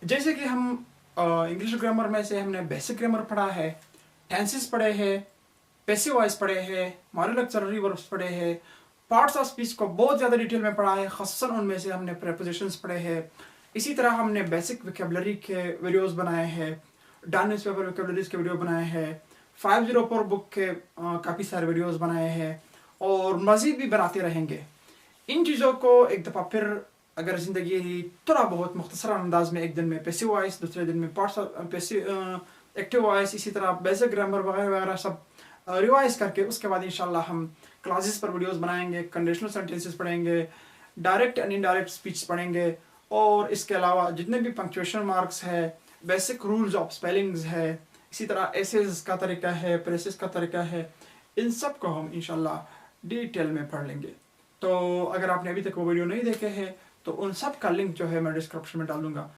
जैसे कि हम इंग्लिश ग्रामर में से हमने बेसिक ग्रामर पढ़ा है, टेंसेस पढ़े हैं, पैसिव वॉइस पढ़े हैं, मॉडल ऑक्सिलरी वर्ब्स पढ़े हैं, पार्ट्स ऑफ स्पीच को बहुत ज़्यादा डिटेल में पढ़ा है, ख़ासतन उनमें से हमने प्रेपोजिशंस पढ़े हैं। इसी तरह हमने बेसिक वोकैबुलरी के वीडियोस बनाए हैं, डन न्यूज़पेपर वोकैबुलरीज के वीडियो बनाए हैं, 504 बुक के काफ़ी सारे वीडियोस बनाए हैं और मज़ीद भी बनाते रहेंगे। इन चीज़ों को एक दफ़ा फिर अगर ज़िंदगी थोड़ा बहुत मुख्तसर अंदाज में, एक दिन में पैसिव वॉइस, दूसरे दिन में पार्ट्स पैसिव एक्टिव वॉइस, इसी तरह बेसिक ग्रामर वगैरह वगैरह सब रिवाइज करके उसके बाद इंशाल्लाह हम क्लासेस पर वीडियोस बनाएंगे, कंडीशनल सेंटेंसेस पढ़ेंगे, डायरेक्ट एंड इनडायरेक्ट स्पीच पढ़ेंगे और इसके अलावा जितने भी पंक्चुएशन मार्क्स है, बेसिक रूल्स ऑफ स्पेलिंग्स है, इसी तरह एसेस का तरीका है, प्रेसेस का तरीका है, इन सब को हम इंशाल्लाह डिटेल में पढ़ लेंगे। तो अगर आपने अभी तक वो वीडियो नहीं देखे हैं तो उन सब का लिंक जो है मैं डिस्क्रिप्शन में डाल दूंगा,